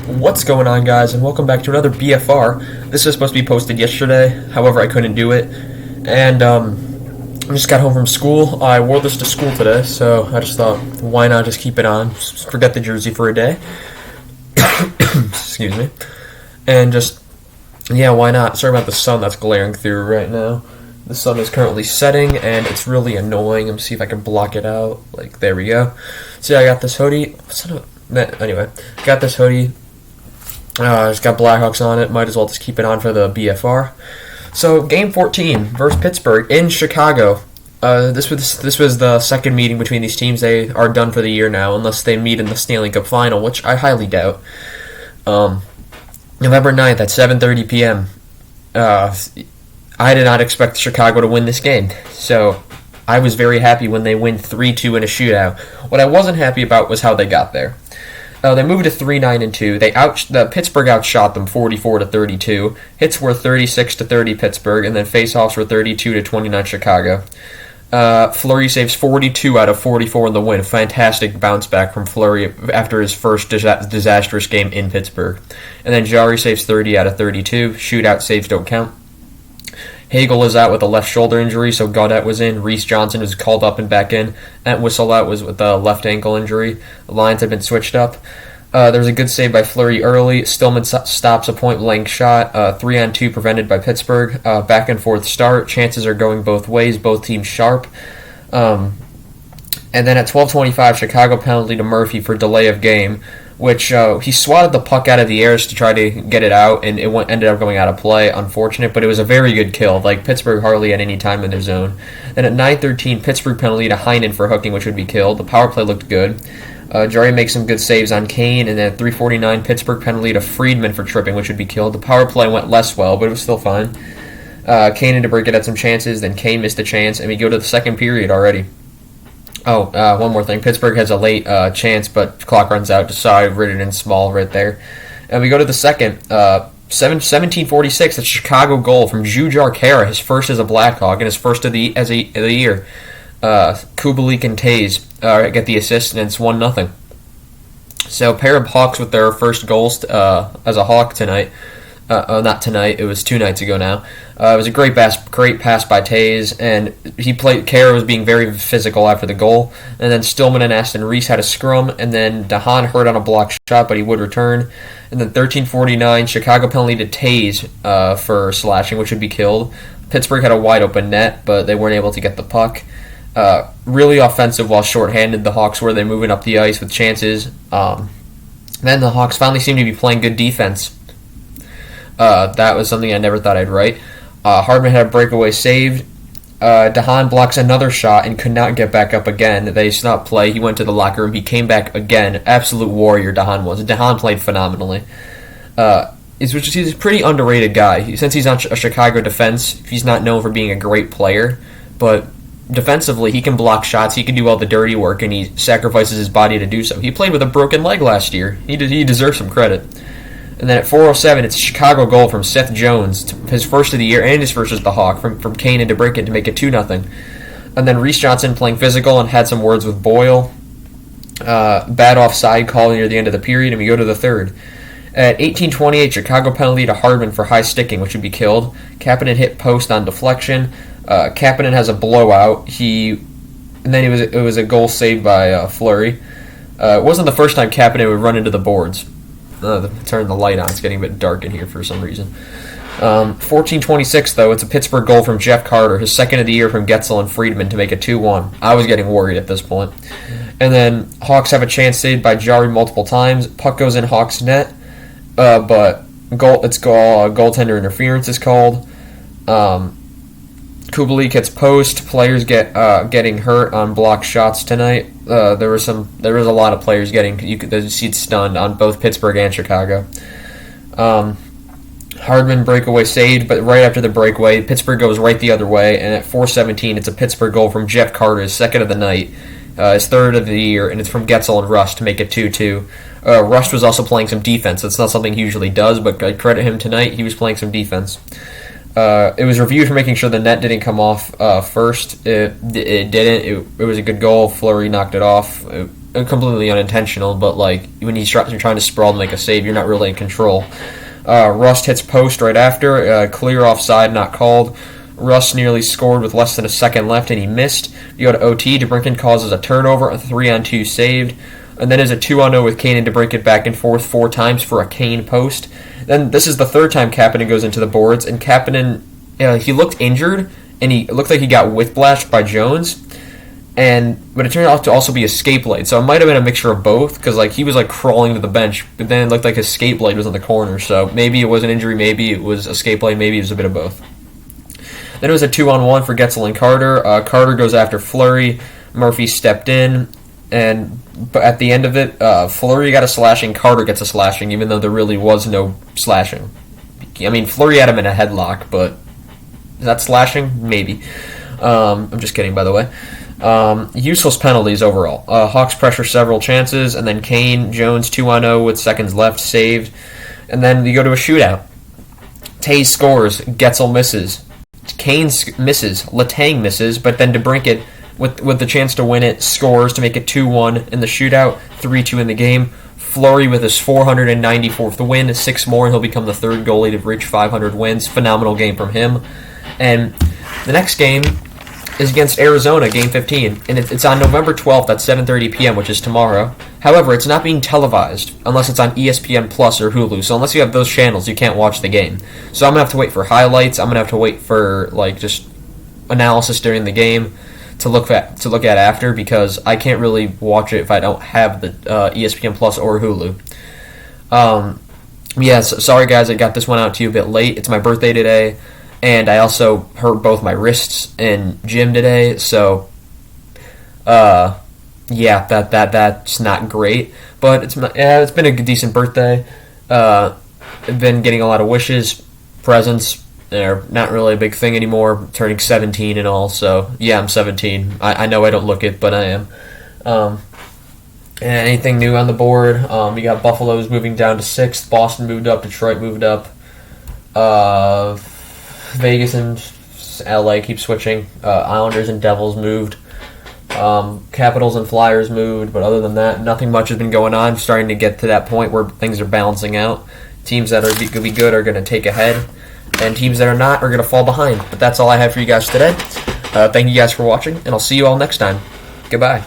What's going on, guys, and welcome back to another BFR. This was supposed to be posted yesterday, however, I couldn't do it. And I just got home from school. I wore this to school today, so I just thought, why not just keep it on? Just forget the jersey for a day. Excuse me. And just, yeah, why not? Sorry about the sun that's glaring through right now. The sun is currently setting, and it's really annoying. Let me see if I can block it out. Like, there we go. So yeah, I got this hoodie. Anyway, got this hoodie. It's got Blackhawks on it. Might as well just keep it on for the BFR. So, Game 14 versus Pittsburgh in Chicago. This was the second meeting between these teams. They are done for the year now, unless they meet in the Stanley Cup Final, which I highly doubt. November 9th at 7:30 p.m. I did not expect Chicago to win this game, so I was very happy when they win 3-2 in a shootout. What I wasn't happy about was how they got there. They moved to 3-9-2. The Pittsburgh outshot them 44-32. Hits were 36-30 Pittsburgh, and then faceoffs were 32-29 Chicago. Fleury saves 42 out of 44 in the win. Fantastic bounce back from Fleury after his first disastrous game in Pittsburgh. And then Jarry saves 30 out of 32. Shootout saves don't count. Hagel is out with a left shoulder injury, so Gaudette was in. Reese Johnson was called up and back in. Entwistle out was with a left ankle injury. The lines have been switched up. There was a good save by Fleury early. Stillman stops a point-blank shot. 3-on-2 prevented by Pittsburgh. Back and forth start. Chances are going both ways. Both teams sharp. And then at 12:25, Chicago penalty to Murphy for delay of game, which he swatted the puck out of the air to try to get it out, and it ended up going out of play. Unfortunate, but it was a very good kill. Like, Pittsburgh hardly had any time in their zone. Then at 9:13, Pittsburgh penalty to Heinen for hooking, which would be killed. The power play looked good. Jarry makes some good saves on Kane, and then at 3:49, Pittsburgh penalty to Friedman for tripping, which would be killed. The power play went less well, but it was still fine. Kane and DeBrincat had some chances, then Kane missed a chance, and we go to the second period already. One more thing. Pittsburgh has a late chance, but clock runs out. Just saw I written in small right there. And we go to the second. 17:46, a Chicago goal from Jujhar Khaira, his first as a Blackhawk and his first of the year. Kubalik and Tays get the assist, and it's 1-0. So, pair of Hawks with their first goals as a Hawk tonight. Not tonight. It was 2 nights ago now. It was a great pass by Tays, and Khaira was being very physical after the goal. And then Stillman and Aston Reese had a scrum, and then DeHaan hurt on a block shot, but he would return. And then 13:49, Chicago penalty to Tays for slashing, which would be killed. Pittsburgh had a wide open net, but they weren't able to get the puck. Really offensive while shorthanded. The Hawks were. They moving up the ice with chances. Then the Hawks finally seemed to be playing good defense. That was something I never thought I'd write. Hardman had a breakaway saved. DeHaan blocks another shot and could not get back up again. They stopped play. He went to the locker room. He came back again. Absolute warrior DeHaan was. DeHaan played phenomenally. He's a pretty underrated guy. Since he's on a Chicago defense, he's not known for being a great player, but defensively, he can block shots, he can do all the dirty work, and he sacrifices his body to do so. He played with a broken leg last year. He deserves some credit. And then at 4:07, it's a Chicago goal from Seth Jones, his first of the year and his first as the Hawk, from Kane and DeBrincat to make it 2-0. And then Reese Johnson playing physical and had some words with Boyle. Bad offside call near the end of the period, and we go to the third. At 18:28, Chicago penalty to Hardman for high sticking, which would be killed. Kapanen hit post on deflection. Kapanen has a blowout. It was a goal saved by Fleury. It wasn't the first time Kapanen would run into the boards. Turn the light on. It's getting a bit dark in here for some reason. 14:26, though, it's a Pittsburgh goal from Jeff Carter, his second of the year from Getzel and Friedman to make it 2-1. I was getting worried at this point. And then Hawks have a chance saved by Jarry multiple times. Puck goes in Hawks' net, but goaltender interference is called. Kubalik hits post. Players getting hurt on block shots tonight. There was a lot of players you could see stunned on both Pittsburgh and Chicago. Hardman breakaway saved, but right after the breakaway, Pittsburgh goes right the other way, and at 4:17, it's a Pittsburgh goal from Jeff Carter, his second of the night, his third of the year, and it's from Getzel and Rust to make it 2-2. Rust was also playing some defense. That's not something he usually does, but I credit him tonight. He was playing some defense. It was reviewed for making sure the net didn't come off first. It didn't. It was a good goal. Fleury knocked it off. completely unintentional, but like when you're trying to sprawl to make a save, you're not really in control. Rust hits post right after, clear offside, not called. Rust nearly scored with less than a second left, and he missed. You go to OT. DeBrincat causes a turnover, a 3-on-2 saved, and then is a 2-on-0 with Kane and DeBrincat back and forth 4 times for a Kane post. Then this is the third time Kapanen goes into the boards, and Kapanen, he looked injured, and he looked like he got whiplashed by Jones. But it turned out to also be a skate blade, so it might have been a mixture of both, because like he was like crawling to the bench, but then it looked like his skate blade was in the corner. So maybe it was an injury, maybe it was a skate blade, maybe it was a bit of both. Then it was a 2-on-1 for Getzel and Carter. Carter goes after Fleury. Murphy stepped in, but at the end of it, Fleury got a slashing. Carter gets a slashing, even though there really was no slashing. I mean, Fleury had him in a headlock, but is that slashing? Maybe. I'm just kidding, by the way. Useless penalties overall. Hawks pressure several chances, and then Kane, Jones 2-on-0 with seconds left, saved. And then you go to a shootout. Tays scores, Getzel misses. Kane misses, Letang misses, but then DeBrincat, with the chance to win it, scores to make it 2-1 in the shootout, 3-2 in the game. Fleury with his 494th win, 6 more, and he'll become the third goalie to reach 500 wins. Phenomenal game from him. And the next game is against Arizona, Game 15, and it's on November 12th at 7:30 p.m., which is tomorrow. However, it's not being televised unless it's on ESPN Plus or Hulu, so unless you have those channels, you can't watch the game. So I'm going to have to wait for highlights, I'm going to have to wait for like just analysis during the game to look at after, because I can't really watch it if I don't have the ESPN Plus or Hulu. Sorry guys, I got this one out to you a bit late. It's my birthday today. And I also hurt both my wrists in gym today, so that's not great. But it's been a decent birthday. I've been getting a lot of wishes, presents. They're not really a big thing anymore. I'm turning 17 and all, so yeah, I'm 17. I know I don't look it, but I am. And anything new on the board? We got Buffalo's moving down to 6th. Boston moved up. Detroit moved up. Vegas and LA keep switching. Islanders and Devils moved. Capitals and Flyers moved, but other than that, nothing much has been going on. Starting to get to that point where things are balancing out. Teams that are going to be good are going to take ahead, and teams that are not are going to fall behind. But that's all I have for you guys today. Thank you guys for watching, and I'll see you all next time. Goodbye.